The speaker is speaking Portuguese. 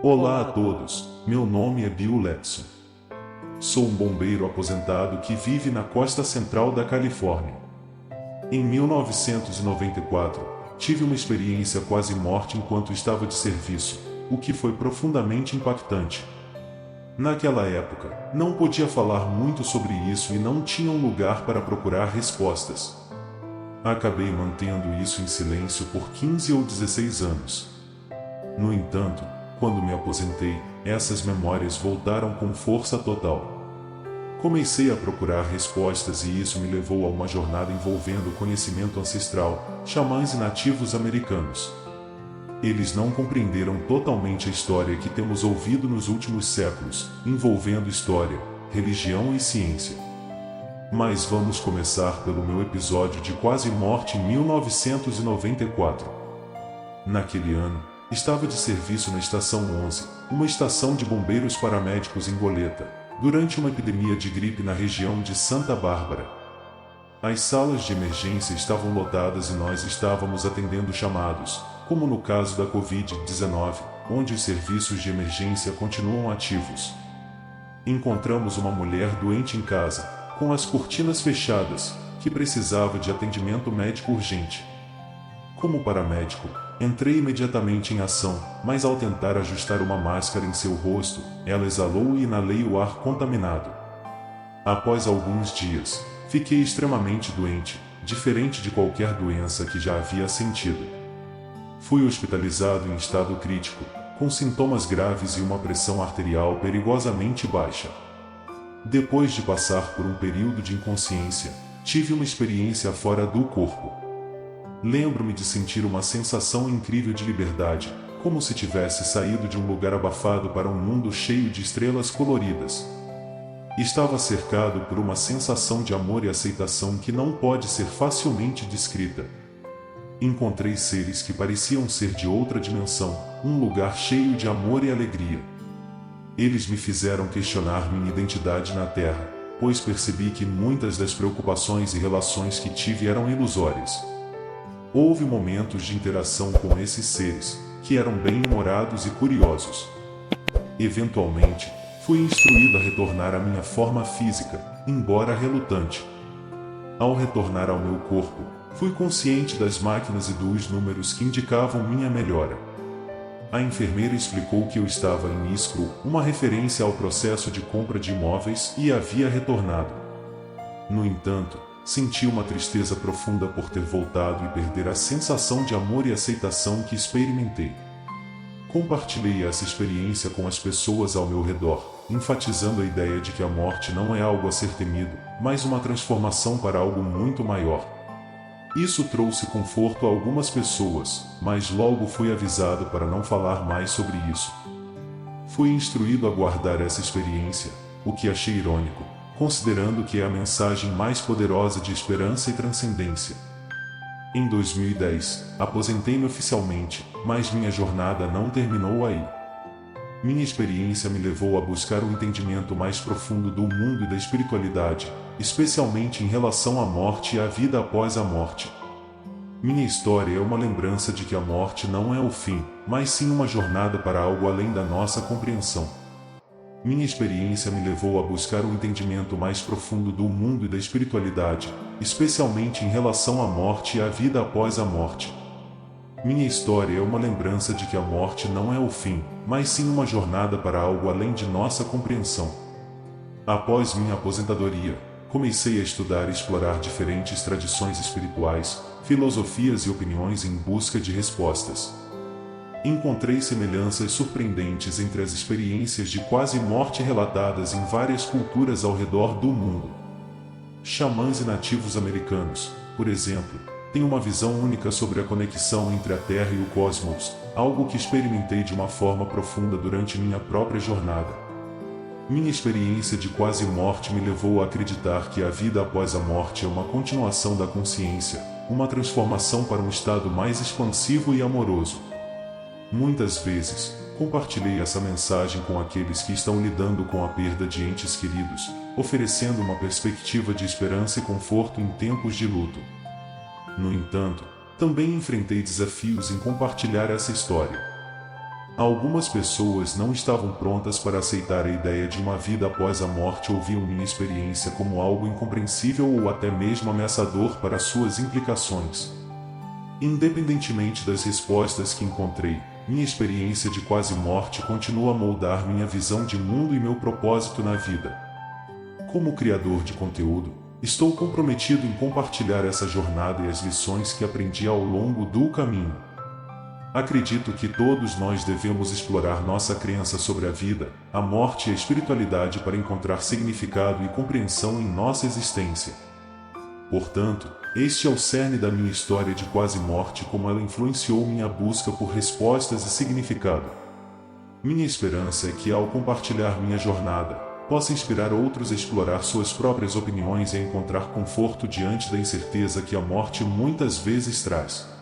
Olá a todos, meu nome é Bill Letson. Sou um bombeiro aposentado que vive na costa central da Califórnia. Em 1994, tive uma experiência quase morte enquanto estava de serviço, o que foi profundamente impactante. Naquela época, não podia falar muito sobre isso e não tinha um lugar para procurar respostas. Acabei mantendo isso em silêncio por 15 ou 16 anos. No entanto, quando me aposentei, essas memórias voltaram com força total. Comecei a procurar respostas e isso me levou a uma jornada envolvendo conhecimento ancestral, xamãs e nativos americanos. Eles não compreenderam totalmente a história que temos ouvido nos últimos séculos, envolvendo história, religião e ciência. Mas vamos começar pelo meu episódio de quase morte em 1994. Naquele ano, estava de serviço na Estação 11, uma estação de bombeiros paramédicos em Goleta, durante uma epidemia de gripe na região de Santa Bárbara. As salas de emergência estavam lotadas e nós estávamos atendendo chamados, como no caso da Covid-19, onde os serviços de emergência continuam ativos. Encontramos uma mulher doente em casa, com as cortinas fechadas, que precisava de atendimento médico urgente. Como paramédico, entrei imediatamente em ação, mas ao tentar ajustar uma máscara em seu rosto, ela exalou e inalei o ar contaminado. Após alguns dias, fiquei extremamente doente, diferente de qualquer doença que já havia sentido. Fui hospitalizado em estado crítico, com sintomas graves e uma pressão arterial perigosamente baixa. Depois de passar por um período de inconsciência, tive uma experiência fora do corpo. Lembro-me de sentir uma sensação incrível de liberdade, como se tivesse saído de um lugar abafado para um mundo cheio de estrelas coloridas. Estava cercado por uma sensação de amor e aceitação que não pode ser facilmente descrita. Encontrei seres que pareciam ser de outra dimensão, um lugar cheio de amor e alegria. Eles me fizeram questionar minha identidade na Terra, pois percebi que muitas das preocupações e relações que tive eram ilusórias. Houve momentos de interação com esses seres, que eram bem-humorados e curiosos. Eventualmente, fui instruído a retornar à minha forma física, embora relutante. Ao retornar ao meu corpo, fui consciente das máquinas e dos números que indicavam minha melhora. A enfermeira explicou que eu estava em escrow, uma referência ao processo de compra de imóveis, e havia retornado. No entanto, senti uma tristeza profunda por ter voltado e perder a sensação de amor e aceitação que experimentei. Compartilhei essa experiência com as pessoas ao meu redor, enfatizando a ideia de que a morte não é algo a ser temido, mas uma transformação para algo muito maior. Isso trouxe conforto a algumas pessoas, mas logo fui avisado para não falar mais sobre isso. Fui instruído a guardar essa experiência, o que achei irônico, considerando que é a mensagem mais poderosa de esperança e transcendência. Em 2010, aposentei-me oficialmente, mas minha jornada não terminou aí. Minha experiência me levou a buscar um entendimento mais profundo do mundo e da espiritualidade, especialmente em relação à morte e à vida após a morte. Minha história é uma lembrança de que a morte não é o fim, mas sim uma jornada para algo além da nossa compreensão. Minha experiência me levou a buscar um entendimento mais profundo do mundo e da espiritualidade, especialmente em relação à morte e à vida após a morte. Minha história é uma lembrança de que a morte não é o fim, mas sim uma jornada para algo além de nossa compreensão. Após minha aposentadoria, comecei a estudar e explorar diferentes tradições espirituais, filosofias e opiniões em busca de respostas. Encontrei semelhanças surpreendentes entre as experiências de quase morte relatadas em várias culturas ao redor do mundo. Xamãs e nativos americanos, por exemplo, têm uma visão única sobre a conexão entre a Terra e o cosmos, algo que experimentei de uma forma profunda durante minha própria jornada. Minha experiência de quase morte me levou a acreditar que a vida após a morte é uma continuação da consciência, uma transformação para um estado mais expansivo e amoroso. Muitas vezes, compartilhei essa mensagem com aqueles que estão lidando com a perda de entes queridos, oferecendo uma perspectiva de esperança e conforto em tempos de luto. No entanto, também enfrentei desafios em compartilhar essa história. Algumas pessoas não estavam prontas para aceitar a ideia de uma vida após a morte ou viam minha experiência como algo incompreensível ou até mesmo ameaçador para suas implicações. Independentemente das respostas que encontrei, minha experiência de quase morte continua a moldar minha visão de mundo e meu propósito na vida. Como criador de conteúdo, estou comprometido em compartilhar essa jornada e as lições que aprendi ao longo do caminho. Acredito que todos nós devemos explorar nossa crença sobre a vida, a morte e a espiritualidade para encontrar significado e compreensão em nossa existência. Portanto, este é o cerne da minha história de quase morte e como ela influenciou minha busca por respostas e significado. Minha esperança é que, ao compartilhar minha jornada, possa inspirar outros a explorar suas próprias opiniões e a encontrar conforto diante da incerteza que a morte muitas vezes traz.